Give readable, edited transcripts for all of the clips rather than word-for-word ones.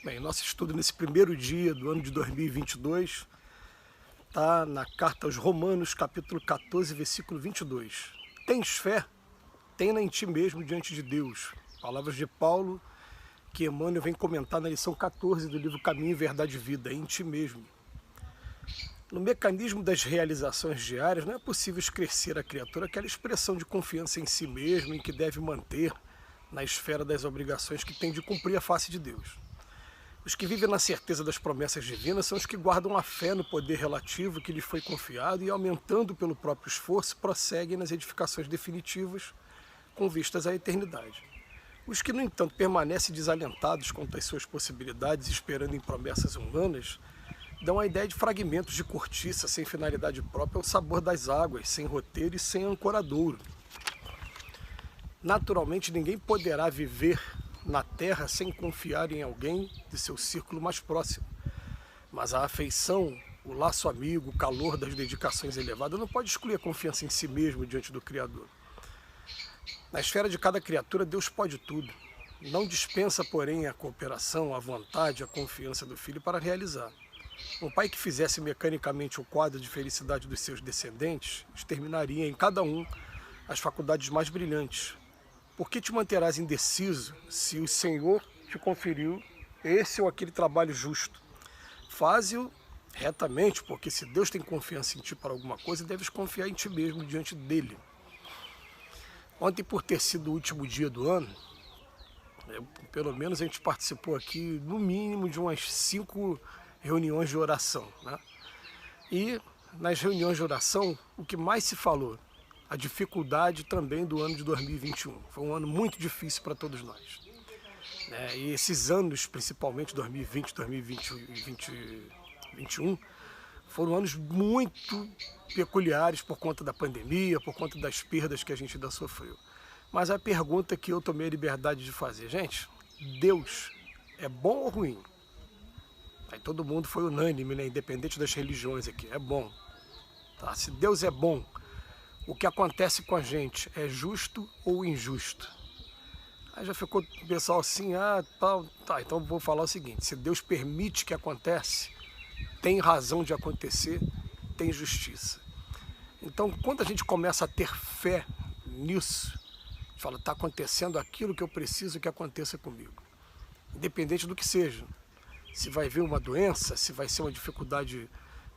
Bem, nosso estudo nesse primeiro dia do ano de 2022 está na carta aos Romanos, capítulo 14, versículo 22. Tens fé? Tenha em ti mesmo diante de Deus. Palavras de Paulo que Emmanuel vem comentar na lição 14 do livro Caminho, Verdade e Vida, em ti mesmo. No mecanismo das realizações diárias, não é possível esclarecer a criatura aquela expressão de confiança em si mesmo, em que deve manter na esfera das obrigações que tem de cumprir a face de Deus. Os que vivem na certeza das promessas divinas são os que guardam a fé no poder relativo que lhes foi confiado e, aumentando pelo próprio esforço, prosseguem nas edificações definitivas com vistas à eternidade. Os que, no entanto, permanecem desalentados quanto às suas possibilidades, esperando em promessas humanas, dão a ideia de fragmentos de cortiça sem finalidade própria ao sabor das águas, sem roteiro e sem ancoradouro. Naturalmente, ninguém poderá viver na terra sem confiar em alguém de seu círculo mais próximo. Mas a afeição, o laço amigo, o calor das dedicações elevadas não pode excluir a confiança em si mesmo diante do Criador. Na esfera de cada criatura, Deus pode tudo. Não dispensa, porém, a cooperação, a vontade, a confiança do filho para realizar. Um pai que fizesse mecanicamente o quadro de felicidade dos seus descendentes, exterminaria em cada um as faculdades mais brilhantes. Por que te manterás indeciso se o Senhor te conferiu esse ou aquele trabalho justo? Faze-o retamente, porque se Deus tem confiança em ti para alguma coisa, deves confiar em ti mesmo diante dele. Ontem, por ter sido o último dia do ano, pelo menos a gente participou aqui, no mínimo, de umas 5 reuniões de oração, né? E nas reuniões de oração, o que mais se falou? A dificuldade também do ano de 2021. Foi um ano muito difícil para todos nós. E esses anos, principalmente 2020, 2020 e 2021, foram anos muito peculiares por conta da pandemia, por conta das perdas que a gente ainda sofreu. Mas a pergunta que eu tomei a liberdade de fazer, gente, Deus é bom ou ruim? Aí todo mundo foi unânime, né? Independente das religiões aqui, é bom. Tá? Se Deus é bom, o que acontece com a gente é justo ou injusto? Aí já ficou o pessoal assim, tá, então vou falar o seguinte, se Deus permite que aconteça, tem razão de acontecer, tem justiça. Então, quando a gente começa a ter fé nisso, a gente fala, está acontecendo aquilo que eu preciso que aconteça comigo. Independente do que seja. Se vai vir uma doença, se vai ser uma dificuldade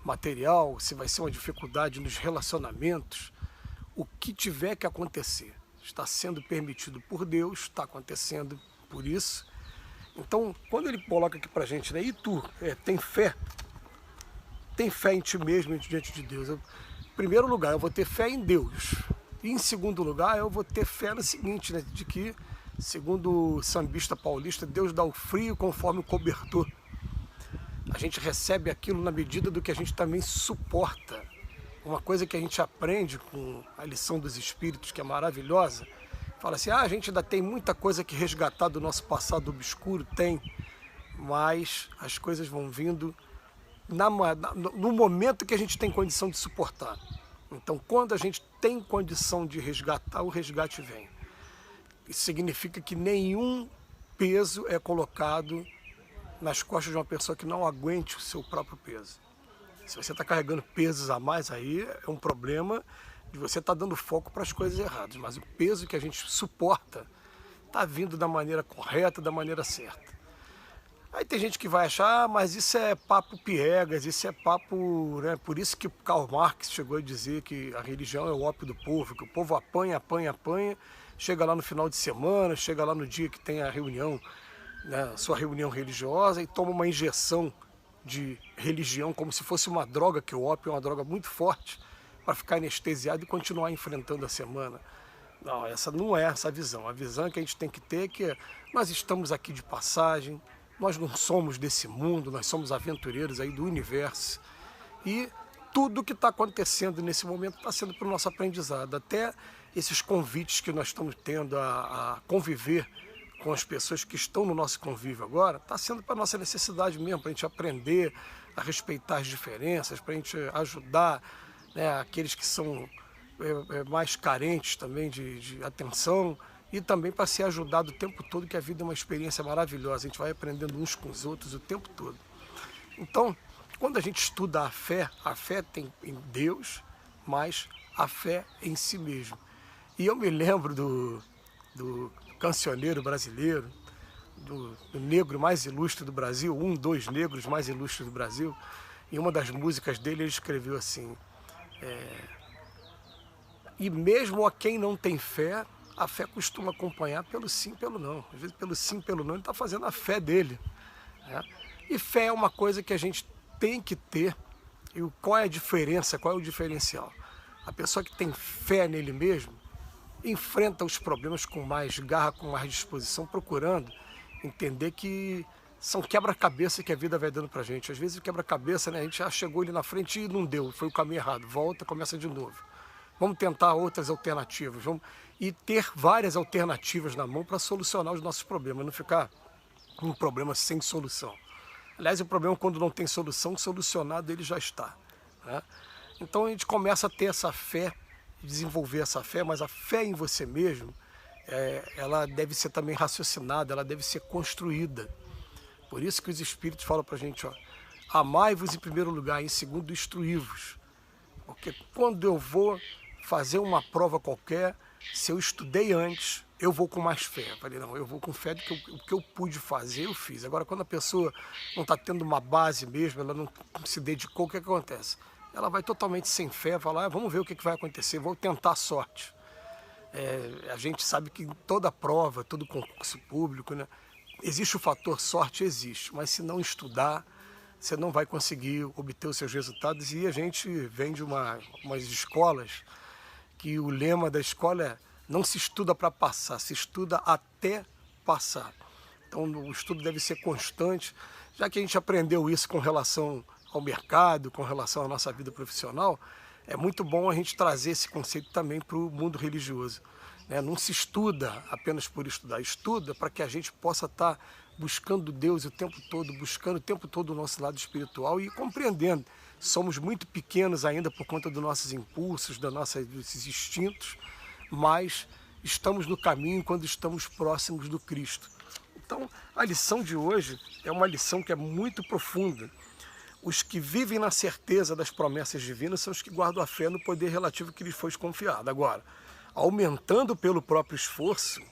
material, se vai ser uma dificuldade nos relacionamentos, o que tiver que acontecer está sendo permitido por Deus, está acontecendo por isso. Então, quando ele coloca aqui para a gente, né, e tu, tem fé? Tem fé em ti mesmo diante de Deus. Em primeiro lugar, eu vou ter fé em Deus. E em segundo lugar, eu vou ter fé no seguinte, né, de que, segundo o sambista paulista, Deus dá o frio conforme o cobertor. A gente recebe aquilo na medida do que a gente também suporta. Uma coisa que a gente aprende com a lição dos Espíritos, que é maravilhosa, fala assim, a gente ainda tem muita coisa que resgatar do nosso passado obscuro, tem, mas as coisas vão vindo no momento que a gente tem condição de suportar. Então, quando a gente tem condição de resgatar, o resgate vem. Isso significa que nenhum peso é colocado nas costas de uma pessoa que não aguente o seu próprio peso. Se você está carregando pesos a mais, aí é um problema de você estar dando foco para as coisas erradas. Mas o peso que a gente suporta está vindo da maneira correta, da maneira certa. Aí tem gente que vai achar, mas isso é papo piegas, isso é papo, né? Por isso que Karl Marx chegou a dizer que a religião é o ópio do povo, que o povo apanha, apanha, apanha, chega lá no final de semana, chega lá no dia que tem a reunião, né, sua reunião religiosa, e toma uma injeção de religião como se fosse uma droga, que o ópio é uma droga muito forte, para ficar anestesiado e continuar enfrentando a semana. Não, essa não é essa visão. A visão que a gente tem que ter é que nós estamos aqui de passagem, nós não somos desse mundo, nós somos aventureiros aí do universo. E tudo que está acontecendo nesse momento está sendo para o nosso aprendizado. Até esses convites que nós estamos tendo a conviver com as pessoas que estão no nosso convívio agora, está sendo para a nossa necessidade mesmo, para a gente aprender a respeitar as diferenças, para a gente ajudar, né, aqueles que são mais carentes também de atenção, e também para ser ajudado o tempo todo, que a vida é uma experiência maravilhosa, a gente vai aprendendo uns com os outros o tempo todo. Então, quando a gente estuda a fé tem em Deus, mas a fé em si mesmo. E eu me lembro do cancioneiro brasileiro, do negro mais ilustre do Brasil, dois negros mais ilustres do Brasil, em uma das músicas dele ele escreveu assim, e mesmo a quem não tem fé, a fé costuma acompanhar pelo sim, pelo não. Às vezes pelo sim, pelo não, ele está fazendo a fé dele, né? E fé é uma coisa que a gente tem que ter. E qual é a diferença, qual é o diferencial? A pessoa que tem fé nele mesmo enfrenta os problemas com mais garra, com mais disposição, procurando entender que são quebra-cabeça que a vida vai dando pra gente. Às vezes o quebra-cabeça, né, a gente já chegou ali na frente e não deu, foi o caminho errado, volta, começa de novo. Vamos tentar outras alternativas, e ter várias alternativas na mão para solucionar os nossos problemas, não ficar um problema sem solução. Aliás, o problema quando não tem solução, solucionado ele já está, né? Então a gente começa a ter essa fé, desenvolver essa fé, mas a fé em você mesmo, ela deve ser também raciocinada, ela deve ser construída. Por isso que os Espíritos falam para a gente, ó, amai-vos em primeiro lugar, em segundo, instruí-vos. Porque quando eu vou fazer uma prova qualquer, se eu estudei antes, eu vou com mais fé. Eu falei, não, eu vou com fé do que o que eu pude fazer, eu fiz. Agora, quando a pessoa não está tendo uma base mesmo, ela não se dedicou, o que acontece? Ela vai totalmente sem fé, falar, vamos ver o que vai acontecer, vou tentar a sorte. A gente sabe que em toda prova, todo concurso público, né, existe o fator sorte, existe, mas se não estudar, você não vai conseguir obter os seus resultados. E a gente vem de umas escolas que o lema da escola é não se estuda para passar, se estuda até passar. Então o estudo deve ser constante, já que a gente aprendeu isso com relação ao mercado, com relação à nossa vida profissional, é muito bom a gente trazer esse conceito também para o mundo religioso, né? Não se estuda apenas por estudar, estuda para que a gente possa estar buscando Deus o tempo todo, buscando o tempo todo o nosso lado espiritual e compreendendo. Somos muito pequenos ainda por conta dos nossos impulsos, desses instintos, mas estamos no caminho quando estamos próximos do Cristo. Então, a lição de hoje é uma lição que é muito profunda. Os que vivem na certeza das promessas divinas são os que guardam a fé no poder relativo que lhes foi confiado. Agora, aumentando pelo próprio esforço,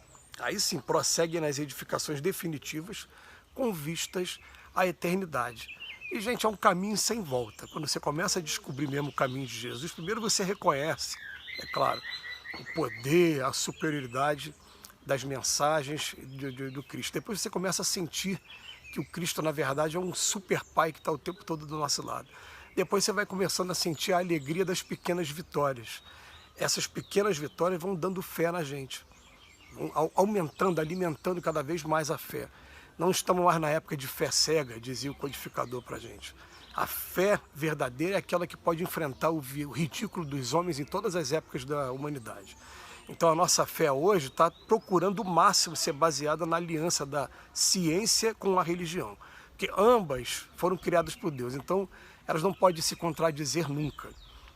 aí sim prosseguem nas edificações definitivas com vistas à eternidade. E, gente, é um caminho sem volta. Quando você começa a descobrir mesmo o caminho de Jesus, primeiro você reconhece, é claro, o poder, a superioridade das mensagens do Cristo. Depois você começa a sentir que o Cristo, na verdade, é um super pai que está o tempo todo do nosso lado. Depois você vai começando a sentir a alegria das pequenas vitórias. Essas pequenas vitórias vão dando fé na gente, vão aumentando, alimentando cada vez mais a fé. Não estamos mais na época de fé cega, dizia o codificador para a gente. A fé verdadeira é aquela que pode enfrentar o ridículo dos homens em todas as épocas da humanidade. Então a nossa fé hoje está procurando o máximo ser baseada na aliança da ciência com a religião, porque ambas foram criadas por Deus, então elas não podem se contradizer nunca.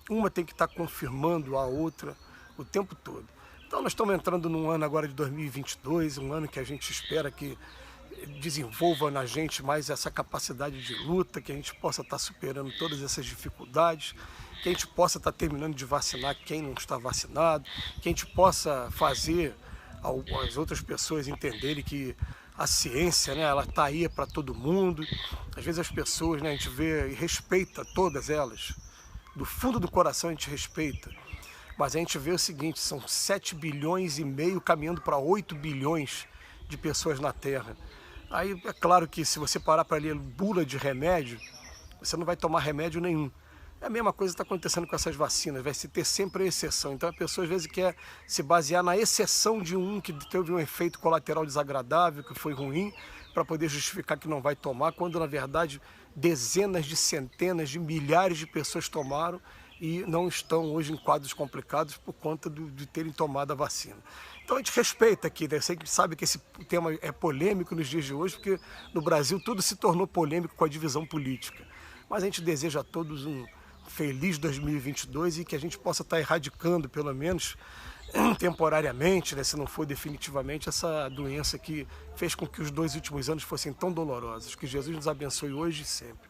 Uma tem que estar confirmando a outra o tempo todo. Então nós estamos entrando num ano agora de 2022, um ano que a gente espera que desenvolva na gente mais essa capacidade de luta, que a gente possa estar superando todas essas dificuldades, que a gente possa estar terminando de vacinar quem não está vacinado, que a gente possa fazer as outras pessoas entenderem que a ciência, né, ela está aí para todo mundo. Às vezes as pessoas, né, a gente vê e respeita todas elas, do fundo do coração a gente respeita, mas a gente vê o seguinte, são 7,5 bilhões caminhando para 8 bilhões de pessoas na Terra. Aí é claro que se você parar para ler bula de remédio, você não vai tomar remédio nenhum. É a mesma coisa que está acontecendo com essas vacinas, vai se ter sempre a exceção. Então a pessoa às vezes quer se basear na exceção de um que teve um efeito colateral desagradável, que foi ruim, para poder justificar que não vai tomar, quando na verdade dezenas de centenas de milhares de pessoas tomaram e não estão hoje em quadros complicados por conta de terem tomado a vacina. Então a gente respeita aqui, né? Você sabe que esse tema é polêmico nos dias de hoje, porque no Brasil tudo se tornou polêmico com a divisão política. Mas a gente deseja a todos um feliz 2022 e que a gente possa estar erradicando, pelo menos, temporariamente, né, se não for definitivamente, essa doença que fez com que os 2 últimos anos fossem tão dolorosos. Que Jesus nos abençoe hoje e sempre.